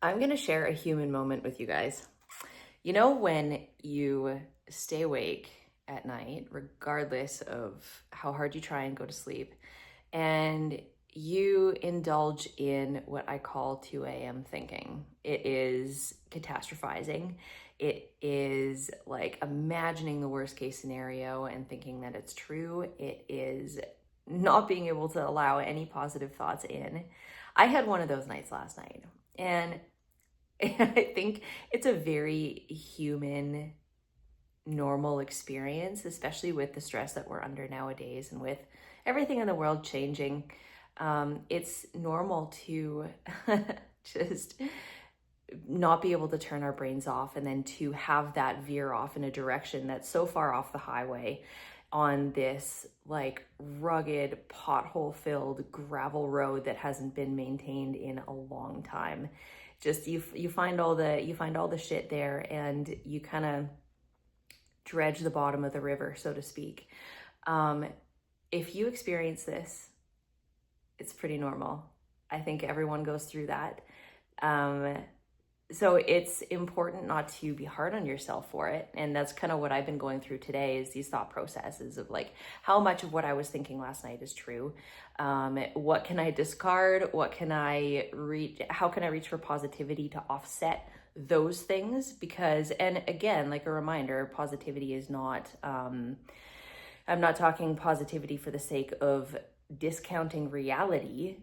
I'm going to share a human moment with you guys. You know, when you stay awake at night, regardless of how hard you try and go to sleep, and you indulge in what I call 2 a.m. thinking. It is catastrophizing. It is like imagining the worst case scenario and thinking that it's true. It is not being able to allow any positive thoughts in. I had one of those nights last night, and I think it's a very human, normal experience, especially with the stress that we're under nowadays and with everything in the world changing. It's normal to just not be able to turn our brains off and then to have that veer off in a direction that's so far off the highway on this like rugged, pothole filled gravel road that hasn't been maintained in a long time. Just you find all the shit there, and you kind of dredge the bottom of the river, so to speak. If you experience this, it's pretty normal. I think everyone goes through that. So it's important not to be hard on yourself for it. And that's kind of what I've been going through today, is these thought processes of like, how much of what I was thinking last night is true? What can I discard? What can I reach? How can I reach for positivity to offset those things? Because, and again, like a reminder, positivity is not, I'm not talking positivity for the sake of discounting reality,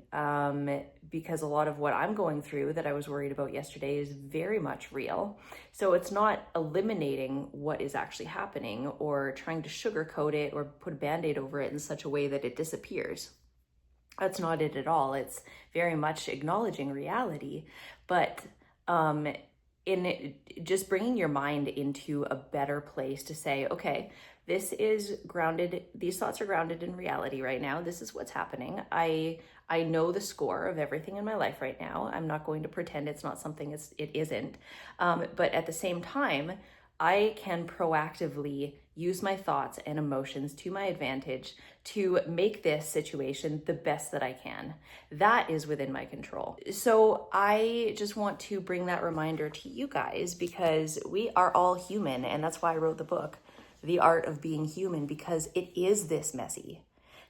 because a lot of what I'm going through that I was worried about yesterday is very much real. So it's not eliminating what is actually happening or trying to sugarcoat it or put a band-aid over it in such a way that it disappears. That's not it at all. It's very much acknowledging reality, but in just bringing your mind into a better place to say, okay, this is grounded, these thoughts are grounded in reality right now. This is what's happening. I know the score of everything in my life right now. I'm not going to pretend it's not something it isn't. But at the same time, I can proactively use my thoughts and emotions to my advantage to make this situation the best that I can. That is within my control. So I just want to bring that reminder to you guys, because we are all human, and that's why I wrote the book, The Art of Being Human, because it is this messy.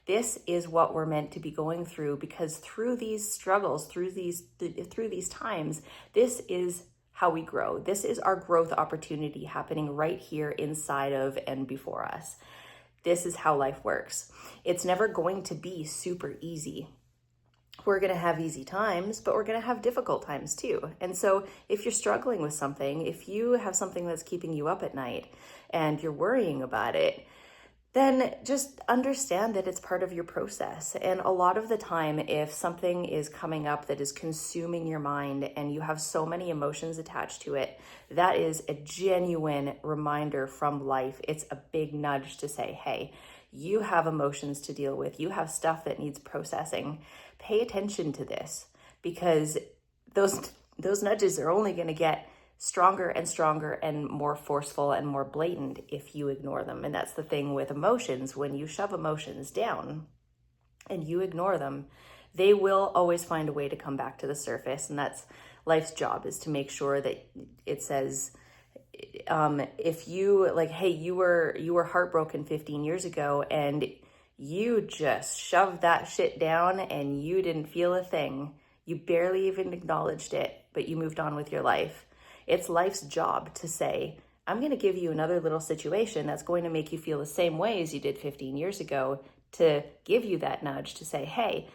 This is what we're meant to be going through, because through these struggles, through these times, this is how we grow. This is our growth opportunity happening right here inside of and before us. This is how life works. It's never going to be super easy. We're going to have easy times, but we're going to have difficult times too. And so if you're struggling with something, if you have something that's keeping you up at night and you're worrying about it, then just understand that it's part of your process. And a lot of the time, if something is coming up that is consuming your mind and you have so many emotions attached to it, that is a genuine reminder from life. It's a big nudge to say, hey, you have emotions to deal with. You have stuff that needs processing. Pay attention to this, because those nudges are only going to get stronger and stronger and more forceful and more blatant if you ignore them. And that's the thing with emotions. When you shove emotions down and you ignore them, they will always find a way to come back to the surface. And that's life's job, is to make sure that it says, if you like, hey, you were heartbroken 15 years ago and you just shoved that shit down and you didn't feel a thing. You barely even acknowledged it, but you moved on with your life. It's life's job to say, I'm going to give you another little situation that's going to make you feel the same way as you did 15 years ago, to give you that nudge to say, hey,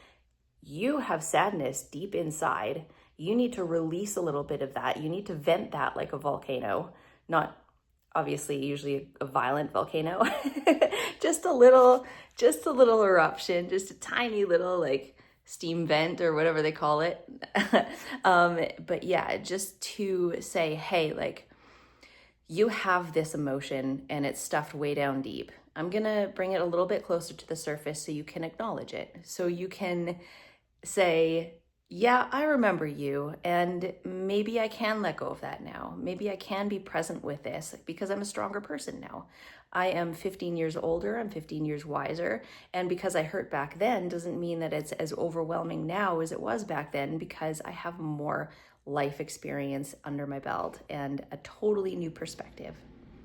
you have sadness deep inside. You need to release a little bit of that. You need to vent that like a volcano, not obviously usually a violent volcano, just a little eruption, just a tiny little like steam vent or whatever they call it. But yeah, just to say, hey, like, you have this emotion and it's stuffed way down deep. I'm gonna bring it a little bit closer to the surface so you can acknowledge it. So you can say, yeah, I remember you, and maybe I can let go of that now. Maybe I can be present with this because I'm a stronger person now. I am 15 years older, I'm 15 years wiser, and because I hurt back then doesn't mean that it's as overwhelming now as it was back then, because I have more life experience under my belt and a totally new perspective.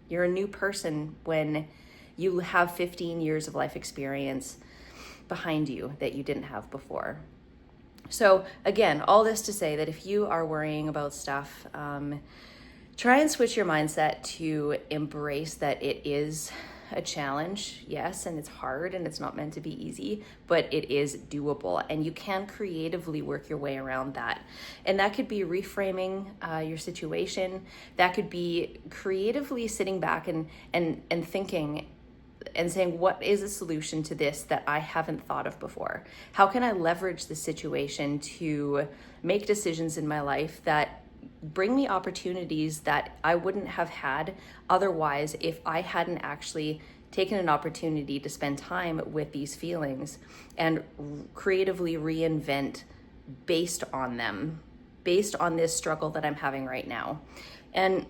You're a new person when you have 15 years of life experience behind you that you didn't have before. So again, all this to say that if you are worrying about stuff, try and switch your mindset to embrace that it is a challenge, yes, and it's hard and it's not meant to be easy, but it is doable and you can creatively work your way around that. And that could be reframing your situation. That could be creatively sitting back and thinking and saying, what is a solution to this that I haven't thought of before? How can I leverage the situation to make decisions in my life that bring me opportunities that I wouldn't have had otherwise if I hadn't actually taken an opportunity to spend time with these feelings and creatively reinvent based on them, based on this struggle that I'm having right now. And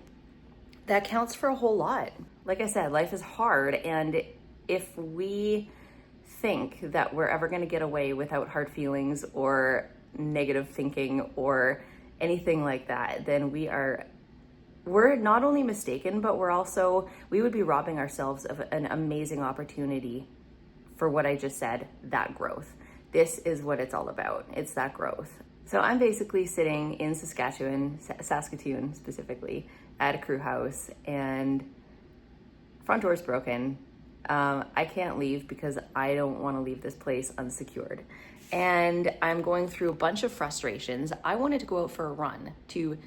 that counts for a whole lot. Like I said, life is hard, and if we think that we're ever going to get away without hard feelings or negative thinking or anything like that, then we're not only mistaken, but we would be robbing ourselves of an amazing opportunity for what I just said, that growth. This is what it's all about. It's that growth. So I'm basically sitting in Saskatoon specifically, at a crew house, and front door's broken. I can't leave because I don't want to leave this place unsecured. And I'm going through a bunch of frustrations. I wanted to go out for a run to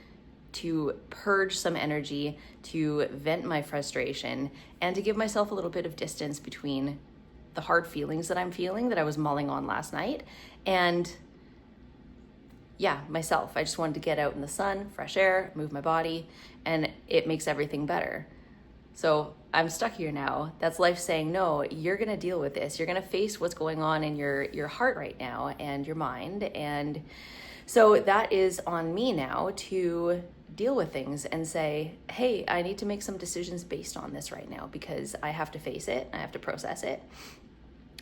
purge some energy, to vent my frustration, and to give myself a little bit of distance between the hard feelings that I'm feeling that I was mulling on last night and myself. I just wanted to get out in the sun, fresh air, move my body, and it makes everything better. So I'm stuck here now. That's life saying, no, you're going to deal with this. You're going to face what's going on in your heart right now and your mind. And so that is on me now to deal with things and say, hey, I need to make some decisions based on this right now because I have to face it. I have to process it.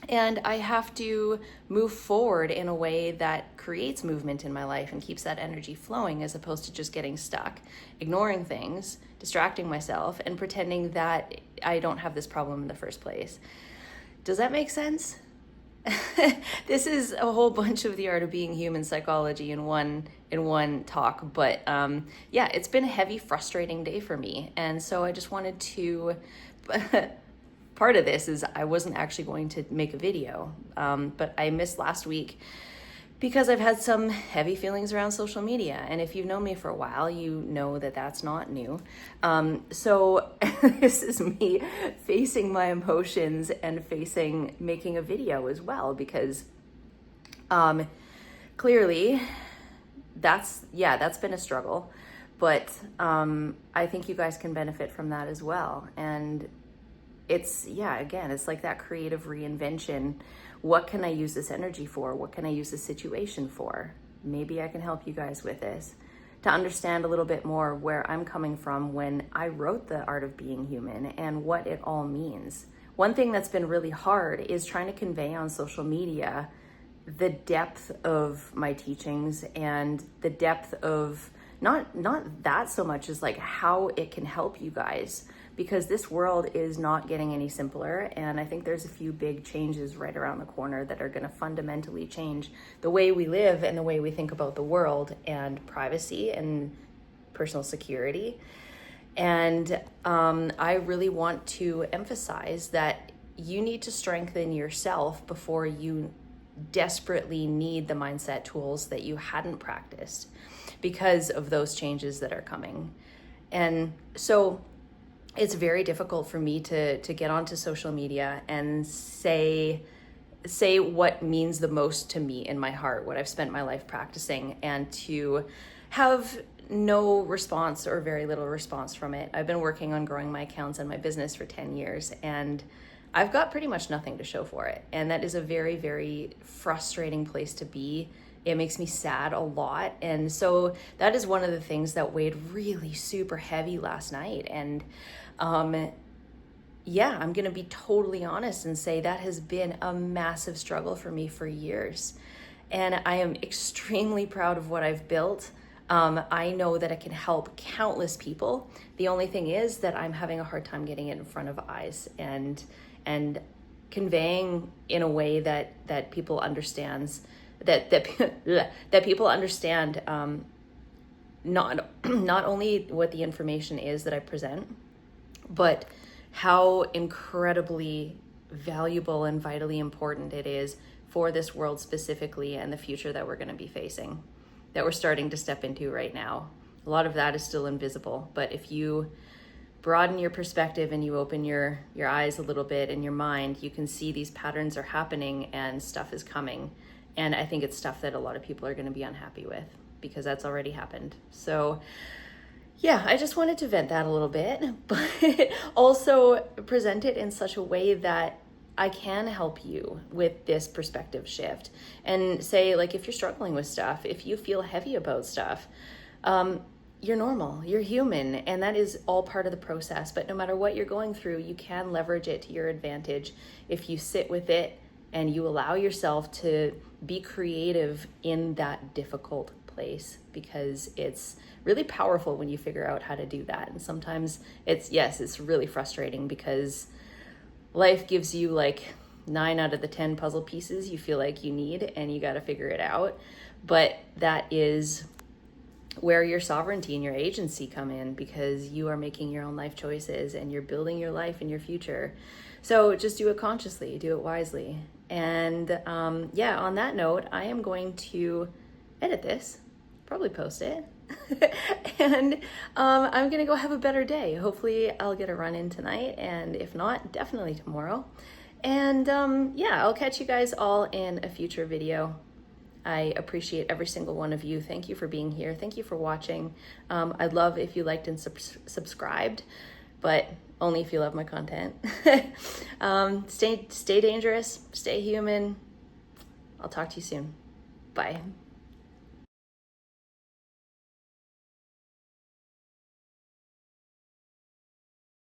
And I have to move forward in a way that creates movement in my life and keeps that energy flowing, as opposed to just getting stuck, ignoring things, distracting myself, and pretending that I don't have this problem in the first place. Does that make sense? This is a whole bunch of the art of being human psychology in one talk, but it's been a heavy, frustrating day for me. And so I just wanted to... Part of this is I wasn't actually going to make a video, but I missed last week because I've had some heavy feelings around social media. And if you've known me for a while, you know that that's not new. So this is me facing my emotions and making a video as well, because clearly that's been a struggle, but I think you guys can benefit from that as well. And it's like that creative reinvention. What can I use this energy for? What can I use this situation for? Maybe I can help you guys with this to understand a little bit more where I'm coming from when I wrote The Art of Being Human and what it all means. One thing that's been really hard is trying to convey on social media the depth of my teachings and the depth of not that so much as like how it can help you guys, because this world is not getting any simpler. And I think there's a few big changes right around the corner that are going to fundamentally change the way we live and the way we think about the world and privacy and personal security. And I really want to emphasize that you need to strengthen yourself before you desperately need the mindset tools that you hadn't practiced because of those changes that are coming. And so it's very difficult for me to get onto social media and say what means the most to me in my heart, what I've spent my life practicing, and to have no response or very little response from it. I've been working on growing my accounts and my business for 10 years, and I've got pretty much nothing to show for it. And that is a very, very frustrating place to be. It makes me sad a lot. And so that is one of the things that weighed really super heavy last night. And I'm going to be totally honest and say that has been a massive struggle for me for years. And I am extremely proud of what I've built. I know that it can help countless people. The only thing is that I'm having a hard time getting it in front of eyes and conveying in a way that people understands that people understand, not only what the information is that I present, but how incredibly valuable and vitally important it is for this world specifically and the future that we're going to be facing, that we're starting to step into right now. A lot of that is still invisible, but if you broaden your perspective and you open your eyes a little bit in your mind, you can see these patterns are happening and stuff is coming. And I think it's stuff that a lot of people are going to be unhappy with because that's already happened. So yeah, I just wanted to vent that a little bit, but also present it in such a way that I can help you with this perspective shift and say, like, if you're struggling with stuff, if you feel heavy about stuff, you're normal, you're human, and that is all part of the process. But no matter what you're going through, you can leverage it to your advantage if you sit with it and you allow yourself to be creative in that difficult place, because it's really powerful when you figure out how to do that. And sometimes it's really frustrating because life gives you like 9 out of the 10 puzzle pieces you feel like you need, and you got to figure it out. But that is where your sovereignty and your agency come in, because you are making your own life choices and you're building your life and your future. So just do it consciously, do it wisely. And on that note, I am going to edit this, probably post it. And I'm gonna go have a better day. Hopefully I'll get a run in tonight, and if not, definitely tomorrow. And I'll catch you guys all in a future video. I appreciate every single one of you. Thank you for being here. Thank you for watching. I'd love if you liked and subscribed, but only if you love my content. Stay dangerous, stay human. I'll talk to you soon. Bye.